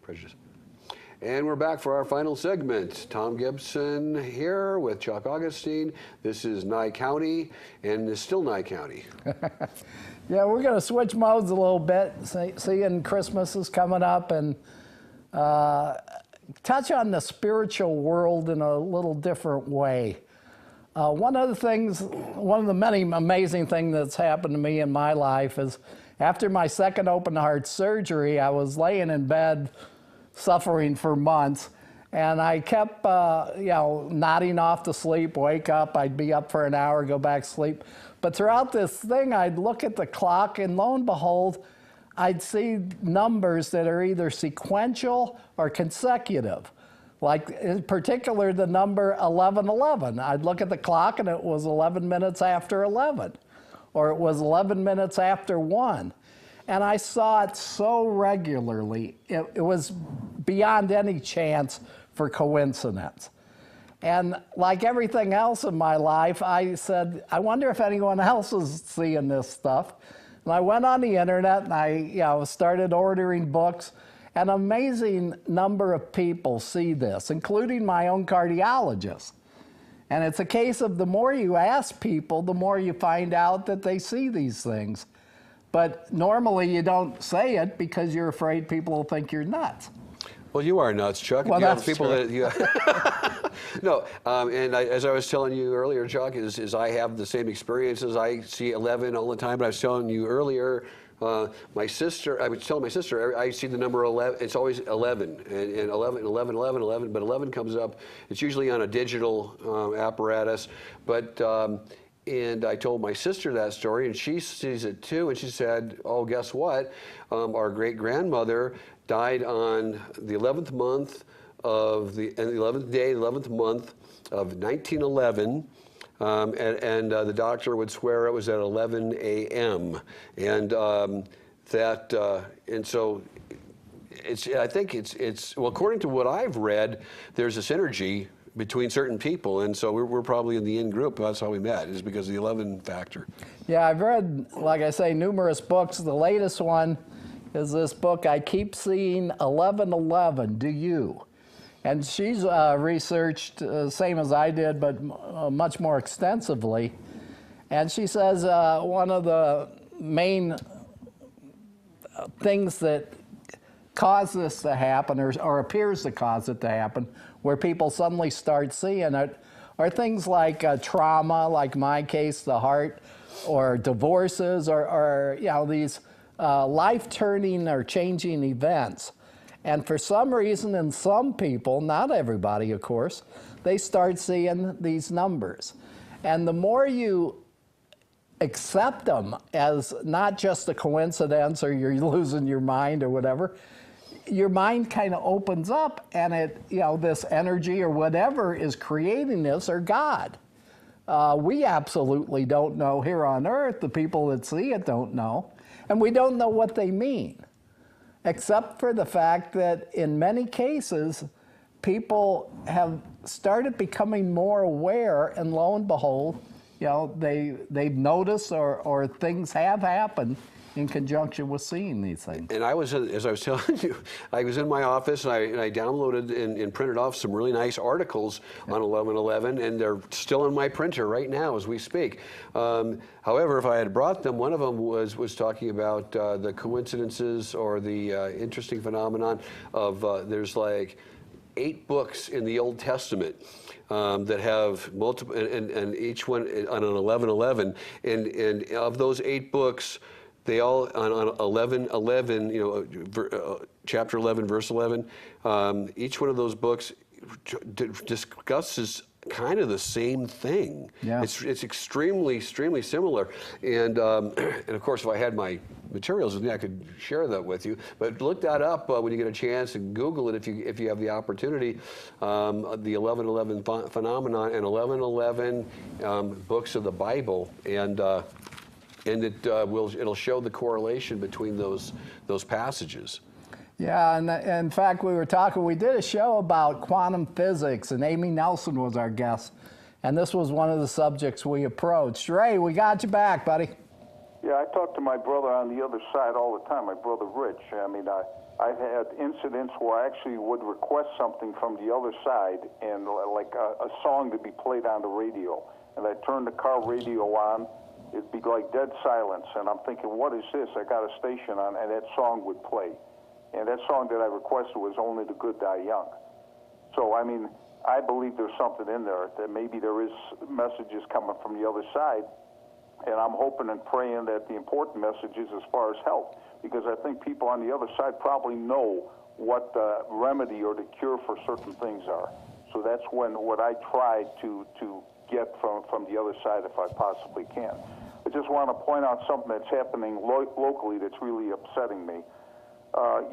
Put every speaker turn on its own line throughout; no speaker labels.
prejudice. And we're back for our final segment. Tom Gibson here with Chuck Augustin. This is Nye County, and it's still Nye County.
Yeah, we're going to switch modes a little bit, seeing Christmas is coming up, and touch on the spiritual world in a little different way. One of the many amazing things that's happened to me in my life is after my second open heart surgery, I was laying in bed suffering for months, and I kept nodding off to sleep, wake up, I'd be up for an hour, go back to sleep. But throughout this thing, I'd look at the clock, and lo and behold, I'd see numbers that are either sequential or consecutive. Like in particular, the number 1111. I'd look at the clock and it was 11 minutes after 11, or it was 11 minutes after 1. And I saw it so regularly, it was beyond any chance for coincidence. And like everything else in my life, I said, I wonder if anyone else is seeing this stuff. And I went on the internet and I started ordering books. An amazing number of people see this, including my own cardiologist. And it's a case of the more you ask people, the more you find out that they see these things. But normally you don't say it because you're afraid people will think you're nuts.
Well, you are nuts, Chuck.
Well, that's people true.
No, as I was telling you earlier, Chuck, is I have the same experiences. I see 11 all the time, but I was telling you earlier, my sister, I was telling my sister, I see the number 11, it's always 11, and 11, 11, 11, 11, but 11 comes up, it's usually on a digital apparatus, but, and I told my sister that story, and she sees it too, and she said, oh, guess what? Our great-grandmother died on the 11th month of the 11th day, 11th month of 1911, and the doctor would swear it was at 11 a.m. And and so I think it's well, according to what I've read, there's a synergy between certain people, and so we're probably in the in group. That's how we met, is because of the 11 factor.
Yeah, I've read, like I say, numerous books. The latest one is this book, I Keep Seeing 1111, Do You? And she's researched same as I did, but much more extensively. And she says one of the main things that cause this to happen, or appears to cause it to happen, where people suddenly start seeing it, are things like trauma, like my case, the heart, or divorces, or these life-turning or changing events. And for some reason, in some people, not everybody, of course, they start seeing these numbers. And the more you accept them as not just a coincidence or you're losing your mind or whatever, your mind kind of opens up, and this energy or whatever is creating this, or God. We absolutely don't know here on earth. The people that see it don't know. And we don't know what they mean, except for the fact that in many cases, people have started becoming more aware, and lo and behold, they've noticed or things have happened in conjunction with seeing these things.
And I was, as I was telling you, I was in my office and I downloaded and printed off some really nice articles on 1111, and they're still in my printer right now as we speak. However, if I had brought them, one of them was talking about the coincidences or the interesting phenomenon of there's like 8 books in the Old Testament that have multiple, and each one on an 1111, and of those 8 books, they all, on 11:11, chapter 11, verse 11, each one of those books discusses kind of the same thing.
Yeah.
It's extremely similar. And of course, if I had my materials with me, I could share that with you. But look that up when you get a chance, and Google it if you have the opportunity. The 11:11 phenomenon and 11:11 books of the Bible, and it'll show the correlation between those passages.
Yeah, and in fact, we did a show about quantum physics, and Amy Nelson was our guest, and this was one of the subjects we approached. Ray, we got you back, buddy.
Yeah, I talk to my brother on the other side all the time, my brother Rich. I mean, I've had incidents where I actually would request something from the other side, and like a song to be played on the radio, and I'd turn the car radio on, it'd be like dead silence, and I'm thinking, what is this? I got a station on, and that song would play. And that song that I requested was Only the Good Die Young. So, I mean, I believe there's something in there, that maybe there is messages coming from the other side, and I'm hoping and praying that the important message is as far as health, because I think people on the other side probably know what the remedy or the cure for certain things are. So that's what I try to get from the other side if I possibly can. I just want to point out something that's happening locally that's really upsetting me.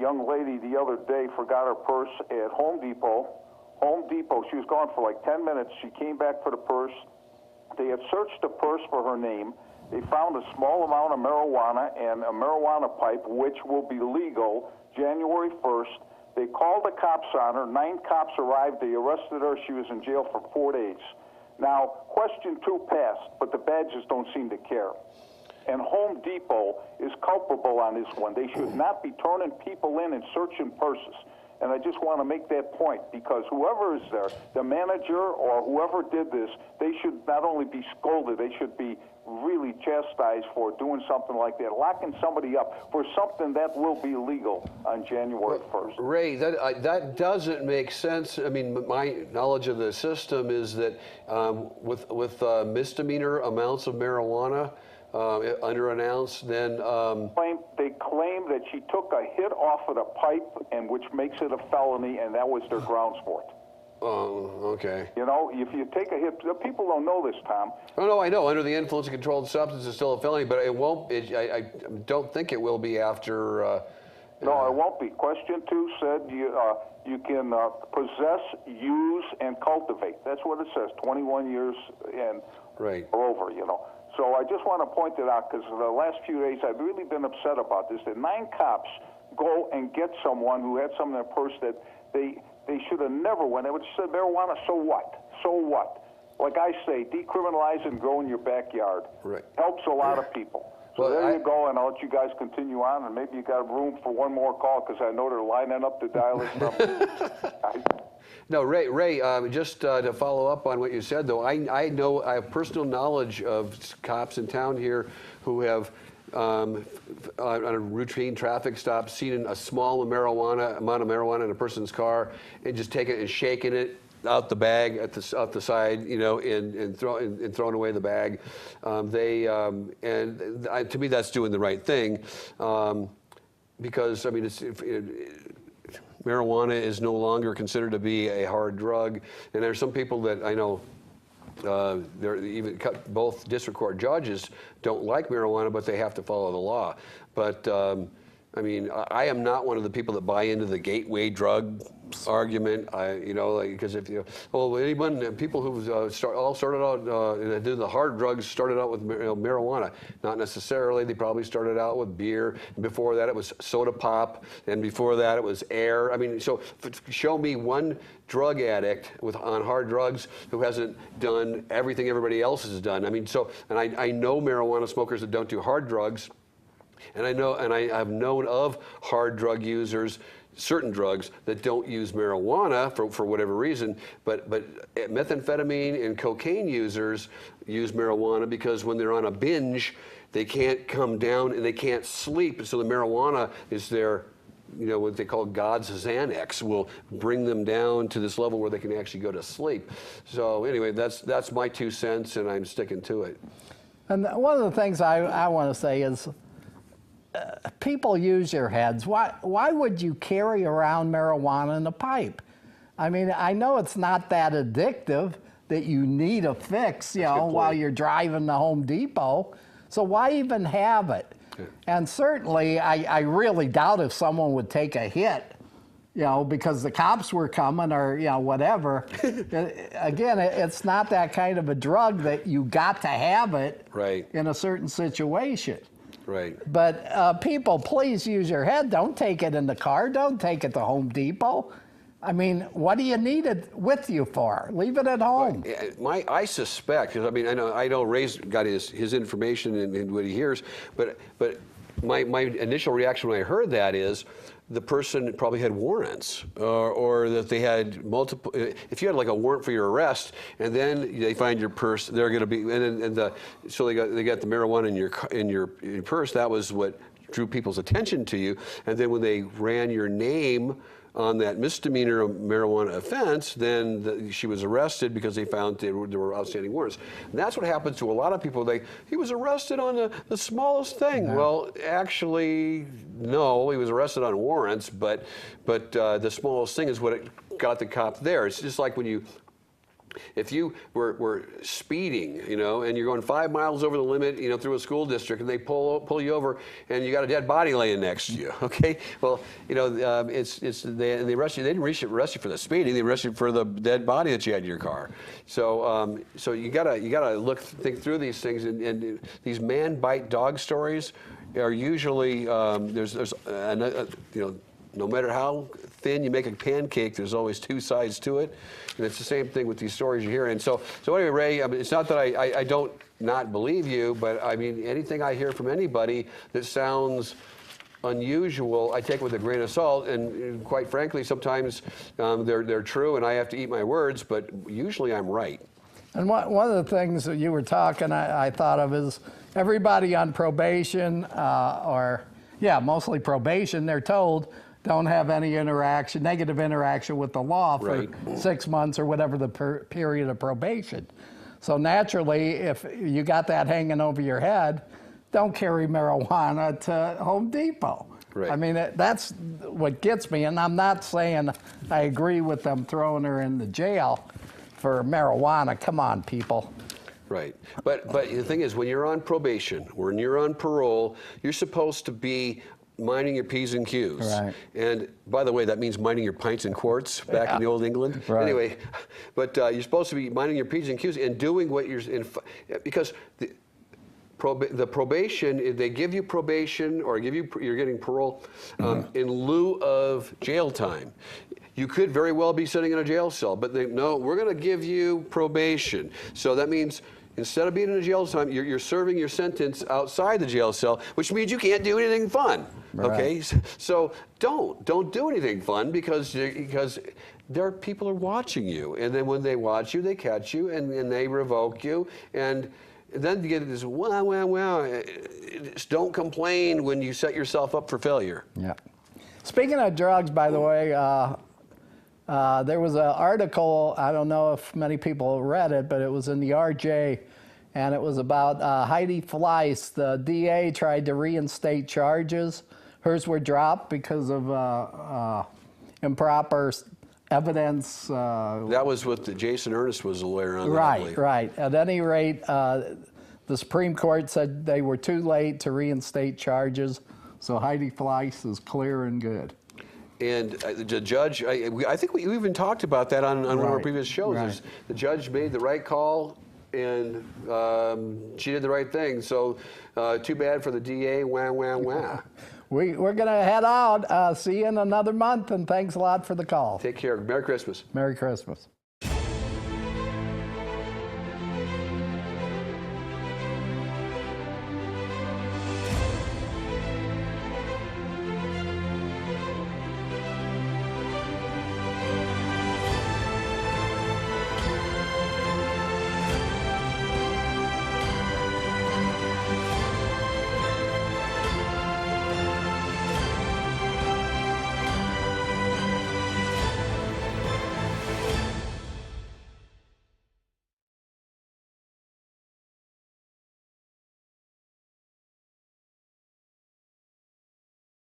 Young lady the other day forgot her purse at Home Depot. Home Depot, she was gone for like 10 minutes. She came back for the purse. They had searched the purse for her name. They found a small amount of marijuana and a marijuana pipe, which will be legal January 1st. They called the cops on her. 9 cops arrived. They arrested her. She was in jail for 4 days. Now, question 2 passed, but the badges don't seem to care. And Home Depot is culpable on this one. They should not be turning people in and searching purses. And I just want to make that point, because whoever is there, the manager or whoever did this, they should not only be scolded, they should be really chastised for doing something like that, locking somebody up for something that will be legal on January 1st.
Ray, that doesn't make sense. I mean, my knowledge of the system is that with misdemeanor amounts of marijuana under an ounce, then...
They claim that she took a hit off of the pipe, and which makes it a felony, and that was their grounds for it.
Oh, okay.
You know, if you take a hit, people don't know this, Tom.
Oh, no, I know. Under the influence of controlled substance is still a felony, but it won't. I don't think it will be after.
No, it won't be. Question 2 said you can possess, use, and cultivate. That's what it says. 21 years and
right.
or over. You know. So I just want to point it out, because the last few days I've really been upset about this. That 9 cops go and get someone who had something in their purse that they should have never went. They would have said marijuana, so what? So what? Like I say, decriminalize and grow in your backyard.
Right.
Helps a lot of people. So
well,
there you go, and I'll let you guys continue on, and maybe you got room for one more call, because I know they're lining up to dial this number.
No, Ray, just to follow up on what you said, though, I have personal knowledge of cops in town here who have, on a routine traffic stop, seen a small amount of marijuana in a person's car and just taken it and shaken it out the bag out the side, you know, and throwing away the bag. To me, that's doing the right thing, because I mean, marijuana is no longer considered to be a hard drug, and there's some people that I know. Both district court judges don't like marijuana, but they have to follow the law. But I mean, I am not one of the people that buy into the gateway drug argument. Because if people who all started out do the hard drugs started out with marijuana. Not necessarily. They probably started out with beer. And before that, it was soda pop, and before that, it was air. I mean, so show me one drug addict on hard drugs who hasn't done everything everybody else has done. I mean, and I know marijuana smokers that don't do hard drugs. And I've known of hard drug users, certain drugs that don't use marijuana for whatever reason, but methamphetamine and cocaine users use marijuana because when they're on a binge, they can't come down and they can't sleep. So the marijuana is their, what they call God's Xanax, will bring them down to this level where they can actually go to sleep. So anyway, that's my 2 cents, and I'm sticking to it.
And one of the things I want to say is, people use your heads. Why would you carry around marijuana in a pipe? I mean, I know it's not that addictive that you need a fix, while you're driving to Home Depot. So why even have it? Yeah. And certainly, I really doubt if someone would take a hit, because the cops were coming or, whatever. Again, it's not that kind of a drug that you got to have it
right.
in a certain situation.
Right.
But people, please use your head. Don't take it in the car. Don't take it to Home Depot. I mean, what do you need it with you for? Leave it at home.
I suspect, because I know Ray's got his information and what he hears, but my initial reaction when I heard that is the person probably had warrants, or that they had multiple. If you had like a warrant for your arrest, and then they find your purse, they're going to be, so they got the marijuana in your purse. That was what drew people's attention to you. And then when they ran your name on that misdemeanor marijuana offense, then she was arrested because they found there were outstanding warrants. And that's what happens to a lot of people. He was arrested on the smallest thing. Yeah. Well, actually, no, he was arrested on warrants, but the smallest thing is what got the cop there. It's just like when if you were speeding, and you're going 5 miles over the limit, through a school district, and they pull you over, and you got a dead body laying next to you. Okay, well, they arrest you. They didn't arrest you for the speeding. They arrested you for the dead body that you had in your car. So, so you gotta think through these things, and these man bite dog stories are usually no matter how thin you make a pancake, there's always two sides to it. And it's the same thing with these stories you hear. And so anyway, Ray, it's not that I don't not believe you, but I mean, anything I hear from anybody that sounds unusual, I take with a grain of salt. And quite frankly, sometimes they're true and I have to eat my words, but usually I'm right.
And one of the things that you were talking, I thought of is everybody on probation, mostly probation, they're told don't have any negative interaction with the law for 6 months or whatever the period of probation. So naturally, if you got that hanging over your head, don't carry marijuana to Home Depot.
Right.
I mean, that's what gets me, and I'm not saying I agree with them throwing her in the jail for marijuana. Come on, people.
Right. But the thing is, when you're on probation, when you're on parole, you're supposed to be minding your P's and Q's.
Right.
And by the way, that means minding your pints and quarts back in the old England. Right. Anyway, but you're supposed to be minding your P's and Q's and doing what you're in, because the probation, if they give you probation or you're getting parole in lieu of jail time. You could very well be sitting in a jail cell, but no, we're going to give you probation. So that means instead of being in a jail time, you're serving your sentence outside the jail cell, which means you can't do anything fun. Right. Okay, so don't do anything fun because people are watching you, and then when they watch you, they catch you and they revoke you, and then you get this wow. Just don't complain when you set yourself up for failure.
Yeah. Speaking of drugs, by the way. There was an article, I don't know if many people read it, but it was in the RJ, and it was about Heidi Fleiss. The DA tried to reinstate charges. Hers were dropped because of improper evidence.
That was what Jason Ernest was a lawyer on.
Right. At any rate, the Supreme Court said they were too late to reinstate charges, so Heidi Fleiss is clear and good.
And the judge, I think we even talked about that on one of our previous shows.
Right.
The judge made the right call, and she did the right thing. So too bad for the DA, wah.
We're going to head out. See you in another month, and thanks a lot for the call.
Take care. Merry Christmas.
Merry Christmas.